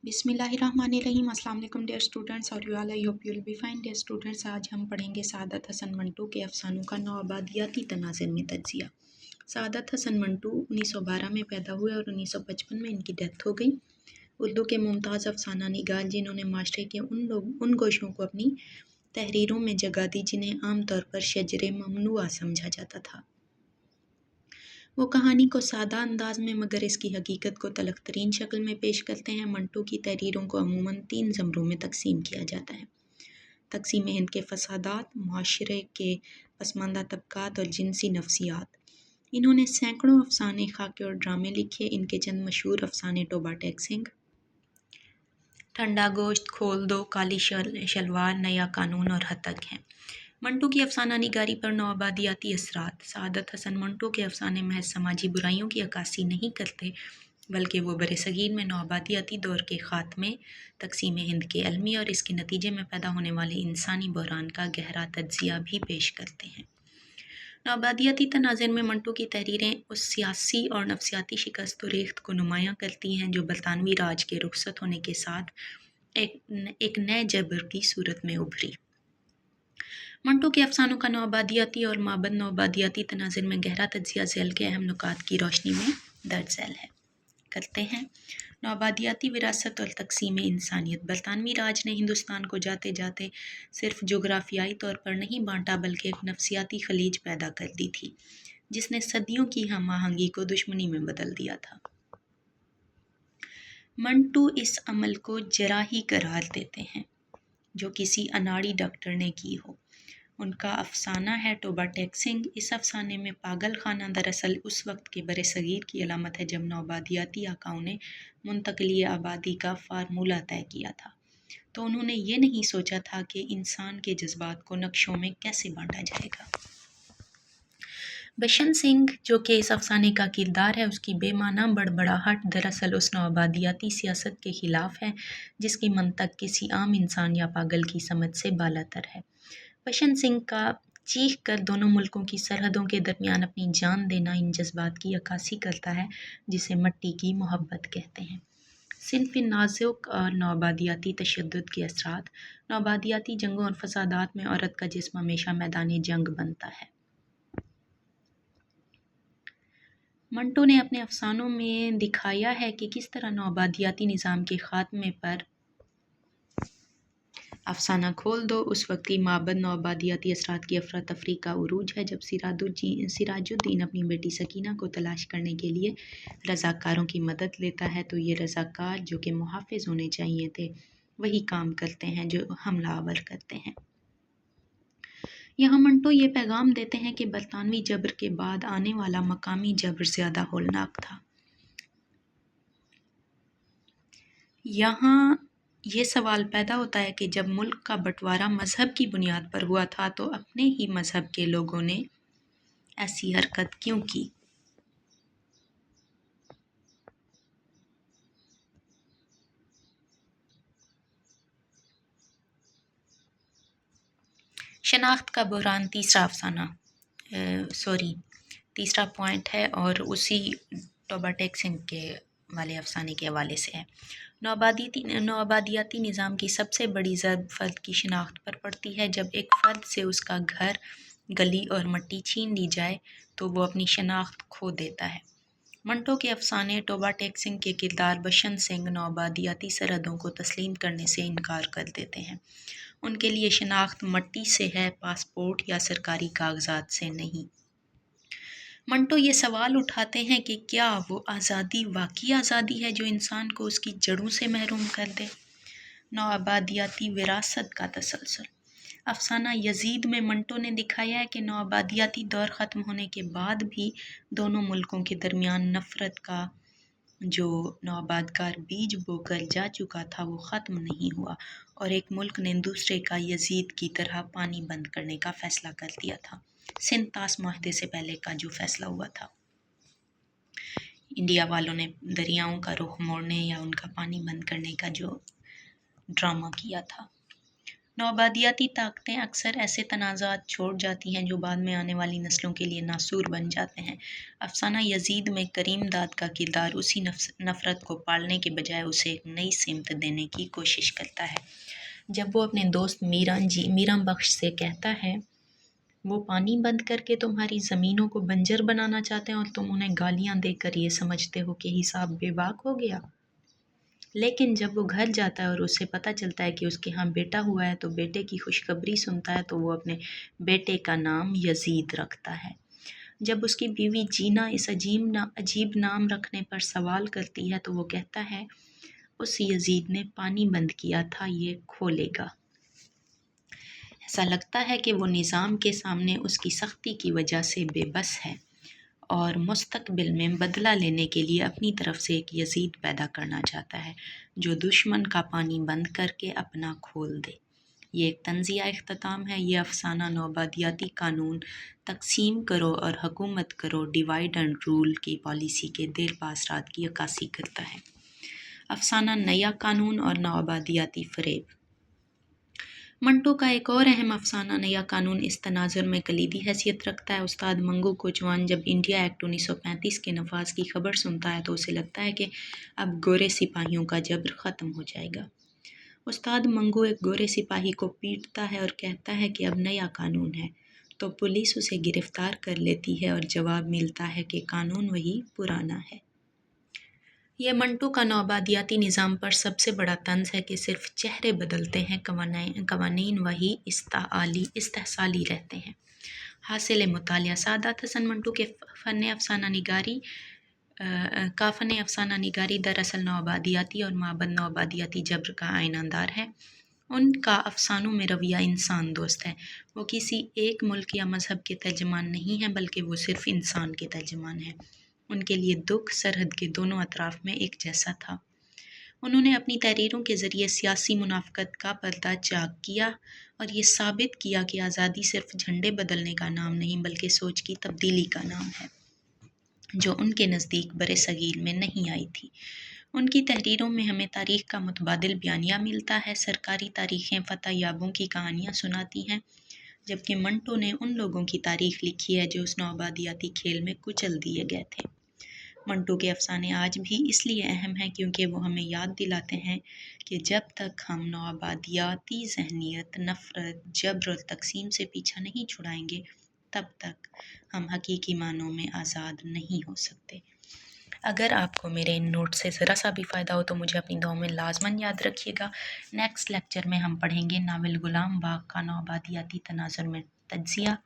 बिस्मिल्लाहिर्रहमानिर्रहीम। अस्सलाम वालेकुम डियर स्टूडेंट्स और you all, I hope you will be fine. Dear students, आज हम पढ़ेंगे सआदत हसन मंटो के अफसानों का नौआबादियाती तनाज़ुर में तज्ज़िया। सआदत हसन मंटो 1912 में पैदा हुए और 1955 में इनकी डेथ हो गई। उर्दू के मुमताज़ अफसाना निगार जिन्होंने माशरे के उन गोशों को अपनी तहरीरों में जगह दी जिन्हें आम तौर पर शजरे ममनुआ समझा जाता था। वो कहानी को सादा अंदाज में मगर इसकी हकीकत को तलख़ तरीन शक्ल में पेश करते हैं। मंटो की तहरीरों को अमूमन 3 ज़मरों में तकसीम किया जाता है: तक़सीम हिंद के फ़सादात, माशरे के पसमानदा तबक़ात और जिनसी नफ्सियात। इन्होंने सैकड़ों अफ़साने, खाके और ड्रामे लिखे। इनके चंद मशहूर अफ़साने टोबा टेक सिंह, ठंडा गोश्त, खोल दो, काली शलवार, नया कानून और हतक हैं। मंटो की अफसाना निगारी पर नौआबादियाती असरात। सआदत हसन मंटो के अफसाने महज समाजी बुराइयों की अक्कासी नहीं करते, बल्कि वो बरसगीर में नौआबादियाती दौर के ख़ात्मे, तक़सीम हिंद के अलमी और इसके नतीजे में पैदा होने वाले इंसानी बहरान का गहरा तज्ज़िया भी पेश करते हैं। नौआबादियाती तनाज़ुर में मंटो की तहरीरें उस सियासी और नफ्सियाती शिकस्त व रेख्त को नुमायाँ करती हैं जो बरतानवी राज के रुखसत होने के साथ एक नए जबर की सूरत में उभरी। मंटो के अफसानों का नौआबादियाती और माबद नौआबादियाती तनाज़ुर में गहरा तज्ज़िया झेल के अहम नुकात की रोशनी में दर्ज झैल है। करते हैं। नौआबादियाती विरासत और तक़सीम इंसानियत। बरतानवी राज ने हिंदुस्तान को जाते जाते सिर्फ जोग्राफियाई तौर पर नहीं बांटा, बल्कि एक नफ्सियाती खलीज पैदा कर दी थी जिसने सदियों की हम आहंगी को दुश्मनी में बदल दिया था। मंटो इस अमल को जराही करार देते हैं जो किसी अनाड़ी डॉक्टर ने की हो। उनका अफसाना है टोबा टेक सिंह। इस अफसाने में पागल खाना दरअसल उस वक्त के बरसगीर की अलामत है जब नौआबादियाती आकाओं ने मुंतकिली आबादी का फार्मूला तय किया था, तो उन्होंने ये नहीं सोचा था कि इंसान के जज्बात को नक्शों में कैसे बांटा जाएगा। बशंत सिंह, जो कि इस अफसाने का किरदार है, उसकी बेमाना बड़बड़ाहट दरअसल उस नौआबादियाती सियासत के ख़िलाफ़ है जिसकी मंतक किसी आम इंसान या पागल की समझ से बालातर है। बशंत सिंह का चीख कर दोनों मुल्कों की सरहदों के दरमियान अपनी जान देना इन जज्बात की अक्कासी करता है जिसे मट्टी की मोहब्बत कहते हैं। सिनफ़ नाज़ुक और नौआबादियाती तशद्दुद के असरात। नौआबादियाती जंगों और फसादात में औरत का जिस्म हमेशा मैदान जंग बनता है। मंटो ने अपने अफसानों में दिखाया है कि किस तरह नौआबादियाती निज़ाम के ख़ात्मे पर अफसाना खोल दो उस वक्त की माबद नौआबादियाती असरात की अफरा तफरी का उरूज है जब सिराजुद्दीन अपनी बेटी सकीना को तलाश करने के लिए रज़ाकारों की मदद लेता है, तो ये रज़ाकार जो कि मुहाफ़िज़ होने चाहिए थे वही काम करते हैं जो हमलावर करते हैं। यहाँ मंटो ये पैगाम देते हैं कि बरतानवी जबर के बाद आने वाला मकामी जबर ज़्यादा होलनाक था। यहाँ ये सवाल पैदा होता है कि जब मुल्क का बंटवारा मज़हब की बुनियाद पर हुआ था तो अपने ही मज़हब के लोगों ने ऐसी हरकत क्यों की। शनाख्त का बहरान तीसरा पॉइंट है और उसी टोबा टेक सिंह के वाले अफसाने के हवाले से है। नौआबादियाती निज़ाम की सबसे बड़ी ज़रब फ़र्द की शनाख्त पर पड़ती है। जब एक फ़र्द से उसका घर, गली और मट्टी छीन ली जाए तो वो अपनी शनाख्त खो देता है। मंटो के अफसाने टोबा टेक सिंह के किरदार बशंत सिंह नौआबादियाती सरहदों को तस्लीम करने से इनकार कर देते हैं। उनके लिए शनाख्त मट्टी से है, पासपोर्ट या सरकारी कागजात से नहीं। मंटो ये सवाल उठाते हैं कि क्या वो आज़ादी वाकई आज़ादी है जो इंसान को उसकी जड़ों से महरूम कर दे। नौआबादियाती विरासत का तसलसल। अफसाना यजीद में मंटो ने दिखाया है कि नौआबादियाती दौर ख़त्म होने के बाद भी दोनों मुल्कों के दरमियान नफ़रत का जो नौआबादकार बीज बोकर जा चुका था वो ख़त्म नहीं हुआ और एक मुल्क ने दूसरे का यजीद की तरह पानी बंद करने का फ़ैसला कर दिया था। सिंध तास माहदे से पहले का जो फ़ैसला हुआ था, इंडिया वालों ने दरियाओं का रुख मोड़ने या उनका पानी बंद करने का जो ड्रामा किया था। नौआबादियाती ताकतें अक्सर ऐसे तनाज़ात छोड़ जाती हैं जो बाद में आने वाली नस्लों के लिए नासूर बन जाते हैं। अफ़साना यज़ीद में करीम दाद का किरदार उसी नफ़रत को पालने के बजाय उसे एक नई सिमत देने की कोशिश करता है। जब वो अपने दोस्त मीरां बख्श से कहता है, वो पानी बंद करके तुम्हारी ज़मीनों को बंजर बनाना चाहते हैं और तुम उन्हें गालियाँ देकर ये समझते हो कि हिसाब बेबाक हो गया। लेकिन जब वो घर जाता है और उसे पता चलता है कि उसके यहाँ बेटा हुआ है तो बेटे की खुशखबरी सुनता है तो वो अपने बेटे का नाम यज़ीद रखता है। जब उसकी बीवी जीना इस अजीब नाम रखने पर सवाल करती है तो वो कहता है, उस यज़ीद ने पानी बंद किया था, ये खोलेगा। ऐसा लगता है कि वो निज़ाम के सामने उसकी सख्ती की वजह से बेबस है और मुस्तकबिल में बदला लेने के लिए अपनी तरफ से एक यज़ीद पैदा करना चाहता है जो दुश्मन का पानी बंद करके अपना खोल दे। ये एक तंज़िया इख्तिताम है। ये अफ़साना नौआबादियाती कानून तक़सीम करो और हुकूमत करो, डिवाइड एंड रूल की पॉलिसी के देरपा असरात की अक्कासी करता है। अफ़साना नया कानून और नौआबादियाती फ़रेब। मंटो का एक और अहम अफ़साना नया कानून इस तनाज़ुर में कलीदी हैसियत रखता है। उस्ताद मंगू कोचवान जब इंडिया एक्ट 1935 के नफाज की खबर सुनता है तो उसे लगता है कि अब गोरे सिपाहियों का जबर ख़त्म हो जाएगा। उस्ताद मंगू एक गोरे सिपाही को पीटता है और कहता है कि अब नया कानून है, तो पुलिस उसे गिरफ्तार कर लेती है और जवाब मिलता है कि कानून वही पुराना है। यह मंटो का नौआबादियाती निज़ाम पर सबसे बड़ा तंज़ है कि सिर्फ चेहरे बदलते हैं, कवानीन वही इस्तेहसाली रहते हैं। हासिल मुतालिया। सादात हसन मंटो के फ़न अफ़साना निगारी दरअसल नौआबादियाती और माबद नौआबादियाती जबर का आइनादार है। उनका अफ़सानों में रवैया इंसान दोस्त है। वो किसी एक मुल्क या मज़हब के तर्जमान नहीं हैं, बल्कि वो सिर्फ इंसान के तर्जमान हैं। उनके लिए दुख सरहद के दोनों अतराफ में एक जैसा था। उन्होंने अपनी तहरीरों के ज़रिए सियासी मुनाफ़कत का पर्दा चाक किया और ये साबित किया कि आज़ादी सिर्फ झंडे बदलने का नाम नहीं बल्कि सोच की तब्दीली का नाम है, जो उनके नज़दीक बरे सगीर में नहीं आई थी। उनकी तहरीरों में हमें तारीख़ का मुतबादिल बयानिया मिलता है। सरकारी तारीख़ें फ़तह याबों की कहानियाँ सुनाती हैं, जबकि मंटो ने उन लोगों की तारीख़ लिखी है जो उस नौआबादियाती खेल में कुचल दिए गए थे। मंटो के अफ़साने आज भी इसलिए अहम हैं क्योंकि वो हमें याद दिलाते हैं कि जब तक हम नौआबादियाती ज़हनियत, नफ़रत, जबर और तक़सीम से पीछा नहीं छुड़ाएंगे, तब तक हम हकीकी मानों में आज़ाद नहीं हो सकते। अगर आपको मेरे इन नोट से ज़रा सा भी फ़ायदा हो तो मुझे अपनी दुआओं में लाजमन याद रखिएगा। नेक्स्ट लेक्चर में हम पढ़ेंगे नावल गुलाम बाग का नौआबादियाती तनाज़ुर में तज्ज़िया।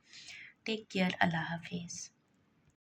Take care. अल्लाह हाफ़िज़।